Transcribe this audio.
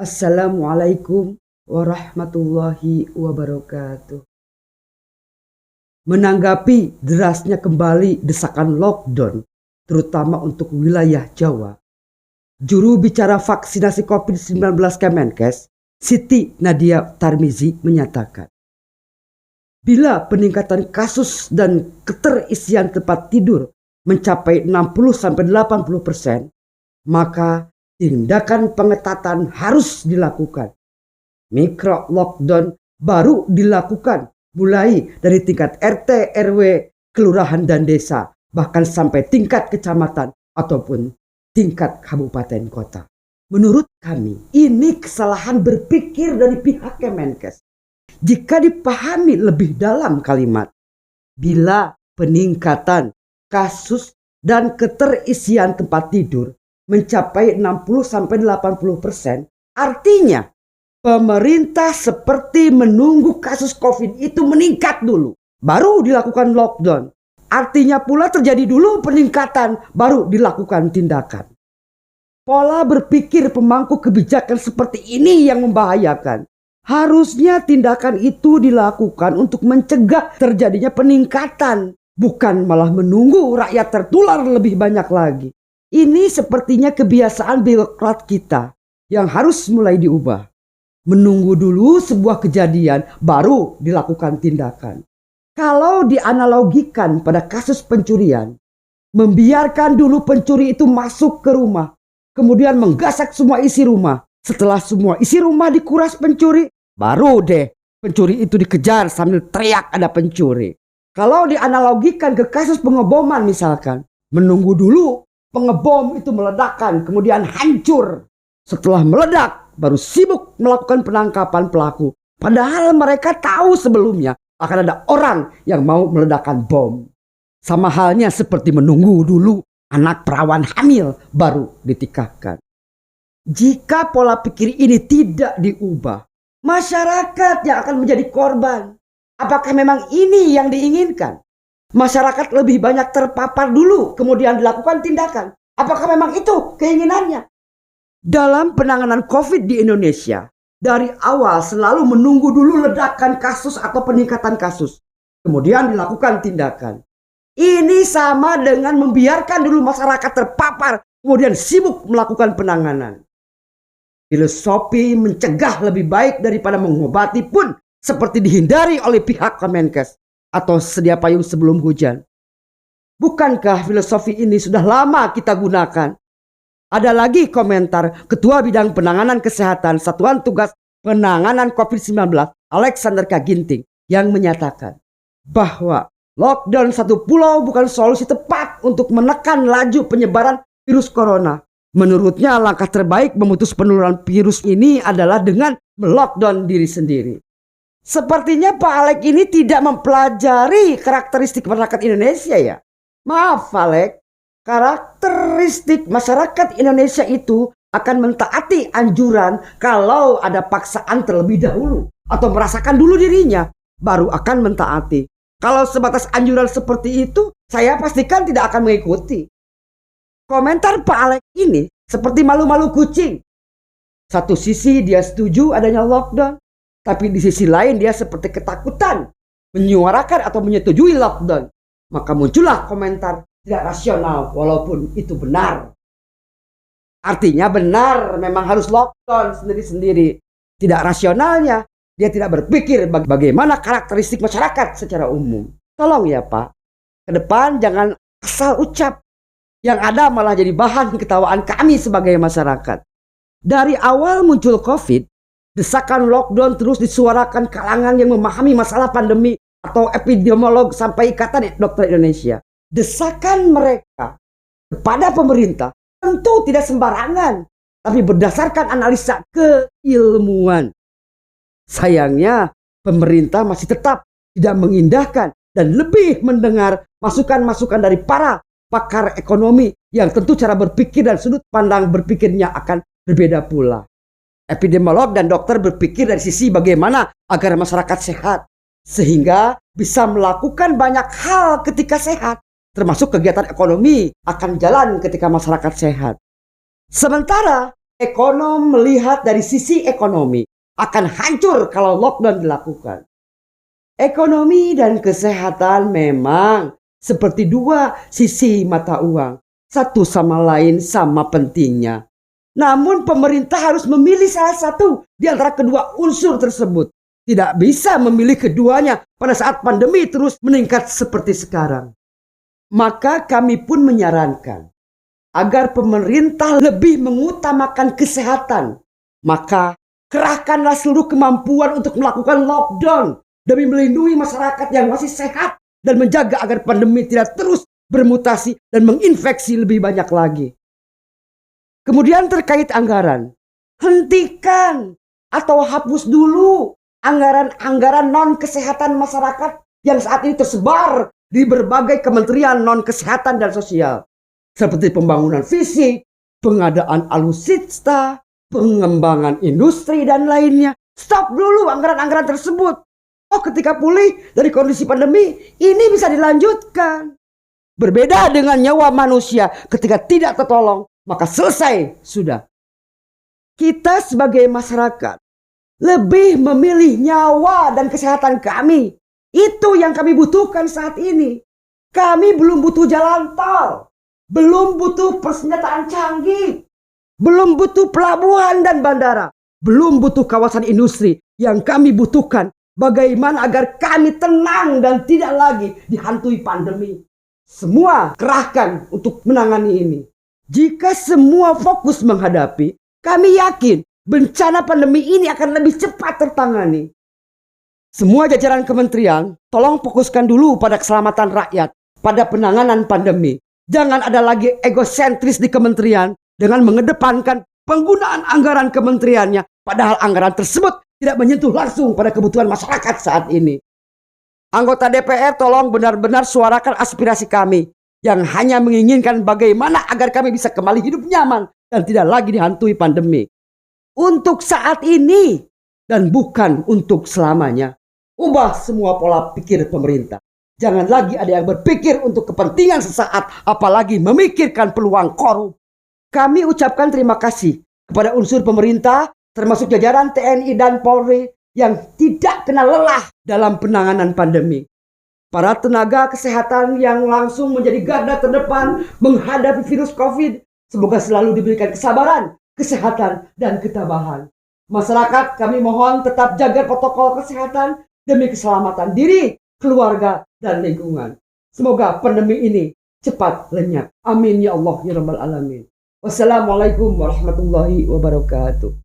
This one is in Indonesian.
Assalamualaikum warahmatullahi wabarakatuh. Menanggapi derasnya kembali desakan lockdown, terutama untuk wilayah Jawa, juru bicara vaksinasi COVID-19 Kemenkes, Siti Nadia Tarmizi menyatakan, bila peningkatan kasus dan keterisian tempat tidur mencapai 60-80%, maka tindakan pengetatan harus dilakukan. Mikro lockdown baru dilakukan mulai dari tingkat RT, RW, kelurahan dan desa, bahkan sampai tingkat kecamatan ataupun tingkat kabupaten kota. Menurut kami, ini kesalahan berpikir dari pihak Kemenkes. Jika dipahami lebih dalam kalimat, bila peningkatan kasus dan keterisian tempat tidur mencapai 60-80%, artinya pemerintah seperti menunggu kasus COVID itu meningkat dulu, baru dilakukan lockdown. Artinya pula terjadi dulu peningkatan, baru dilakukan tindakan. Pola berpikir pemangku kebijakan seperti ini yang membahayakan. Harusnya tindakan itu dilakukan untuk mencegah terjadinya peningkatan, bukan malah menunggu rakyat tertular lebih banyak lagi. Ini sepertinya kebiasaan birokrat kita yang harus mulai diubah. Menunggu dulu sebuah kejadian baru dilakukan tindakan. Kalau dianalogikan pada kasus pencurian, membiarkan dulu pencuri itu masuk ke rumah, kemudian menggasak semua isi rumah. Setelah semua isi rumah dikuras pencuri, baru deh pencuri itu dikejar sambil teriak ada pencuri. Kalau dianalogikan ke kasus pengeboman misalkan, menunggu dulu pengebom itu meledakkan, kemudian hancur. Setelah meledak, baru sibuk melakukan penangkapan pelaku. Padahal mereka tahu sebelumnya akan ada orang yang mau meledakkan bom. Sama halnya seperti menunggu dulu anak perawan hamil baru ditikahkan. Jika pola pikir ini tidak diubah, masyarakat yang akan menjadi korban. Apakah memang ini yang diinginkan? Masyarakat lebih banyak terpapar dulu, kemudian dilakukan tindakan. Apakah memang itu keinginannya? Dalam penanganan COVID di Indonesia, dari awal selalu menunggu dulu ledakan kasus atau peningkatan kasus. Kemudian dilakukan tindakan. Ini sama dengan membiarkan dulu masyarakat terpapar, kemudian sibuk melakukan penanganan. Filosofi mencegah lebih baik daripada mengobati pun seperti dihindari oleh pihak Kemenkes atau sedia payung sebelum hujan. Bukankah filosofi ini sudah lama kita gunakan? Ada lagi komentar Ketua Bidang Penanganan Kesehatan Satuan Tugas Penanganan COVID-19 Alexander K. Ginting yang menyatakan bahwa lockdown satu pulau bukan solusi tepat untuk menekan laju penyebaran virus corona. Menurutnya langkah terbaik memutus penularan virus ini adalah dengan melockdown diri sendiri. Sepertinya Pak Alek ini tidak mempelajari karakteristik masyarakat Indonesia ya. Maaf Pak Alek, karakteristik masyarakat Indonesia itu akan mentaati anjuran kalau ada paksaan terlebih dahulu. Atau merasakan dulu dirinya, baru akan mentaati. Kalau sebatas anjuran seperti itu, saya pastikan tidak akan mengikuti. Komentar Pak Alek ini seperti malu-malu kucing. Satu sisi dia setuju adanya lockdown, tapi di sisi lain dia seperti ketakutan menyuarakan atau menyetujui lockdown. Maka muncullah komentar tidak rasional walaupun itu benar. Artinya benar memang harus lockdown sendiri-sendiri. Tidak rasionalnya dia tidak berpikir bagaimana karakteristik masyarakat secara umum. Tolong ya Pak, ke depan jangan asal ucap. Yang ada malah jadi bahan ketawaan kami sebagai masyarakat. Dari awal muncul COVID, desakan lockdown terus disuarakan kalangan yang memahami masalah pandemi atau epidemiolog sampai Ikatan Dokter Indonesia. Desakan mereka kepada pemerintah tentu tidak sembarangan, tapi berdasarkan analisa keilmuan. Sayangnya pemerintah masih tetap tidak mengindahkan dan lebih mendengar masukan-masukan dari para pakar ekonomi yang tentu cara berpikir dan sudut pandang berpikirnya akan berbeda pula. Epidemiolog dan dokter berpikir dari sisi bagaimana agar masyarakat sehat, sehingga bisa melakukan banyak hal ketika sehat, termasuk kegiatan ekonomi akan jalan ketika masyarakat sehat. Sementara Ekonom melihat dari sisi ekonomi akan hancur kalau lockdown dilakukan. Ekonomi dan kesehatan memang seperti dua sisi mata uang. Satu sama lain sama pentingnya. Namun pemerintah harus memilih salah satu di antara kedua unsur tersebut. Tidak bisa memilih keduanya pada saat pandemi terus meningkat seperti sekarang. Maka kami pun menyarankan agar pemerintah lebih mengutamakan kesehatan. Maka kerahkanlah seluruh kemampuan untuk melakukan lockdown demi melindungi masyarakat yang masih sehat dan menjaga agar pandemi tidak terus bermutasi dan menginfeksi lebih banyak lagi. Kemudian terkait anggaran, hentikan atau hapus dulu anggaran-anggaran non-kesehatan masyarakat yang saat ini tersebar di berbagai kementerian non-kesehatan dan sosial. Seperti pembangunan fisik, pengadaan alutsista, pengembangan industri, dan lainnya. Stop dulu anggaran-anggaran tersebut. Oh, ketika pulih dari kondisi pandemi, ini bisa dilanjutkan. Berbeda dengan nyawa manusia ketika tidak tertolong, maka selesai sudah. Kita sebagai masyarakat lebih memilih nyawa dan kesehatan kami. Itu yang kami butuhkan saat ini. Kami belum butuh jalan tol, belum butuh persenjataan canggih, belum butuh pelabuhan dan bandara, belum butuh kawasan industri. Yang kami butuhkan bagaimana agar kami tenang dan tidak lagi dihantui pandemi. Semua kerahkan untuk menangani ini. Jika semua fokus menghadapi, kami yakin bencana pandemi ini akan lebih cepat tertangani. Semua jajaran kementerian, tolong fokuskan dulu pada keselamatan rakyat, pada penanganan pandemi. Jangan ada lagi egosentris di kementerian dengan mengedepankan penggunaan anggaran kementeriannya, padahal anggaran tersebut tidak menyentuh langsung pada kebutuhan masyarakat saat ini. Anggota DPR tolong benar-benar suarakan aspirasi kami yang hanya menginginkan bagaimana agar kami bisa kembali hidup nyaman dan tidak lagi dihantui pandemi. Untuk saat ini dan bukan untuk selamanya. Ubah semua pola pikir pemerintah. Jangan lagi ada yang berpikir untuk kepentingan sesaat, apalagi memikirkan peluang korup. Kami ucapkan terima kasih kepada unsur pemerintah, termasuk jajaran TNI dan Polri yang tidak kenal lelah dalam penanganan pandemi. Para tenaga kesehatan yang langsung menjadi garda terdepan menghadapi virus COVID, semoga selalu diberikan kesabaran, kesehatan, dan ketabahan. Masyarakat, kami mohon tetap jaga protokol kesehatan demi keselamatan diri, keluarga, dan lingkungan. Semoga pandemi ini cepat lenyap. Amin ya Allah ya Rabbal Alamin. Wassalamualaikum warahmatullahi wabarakatuh.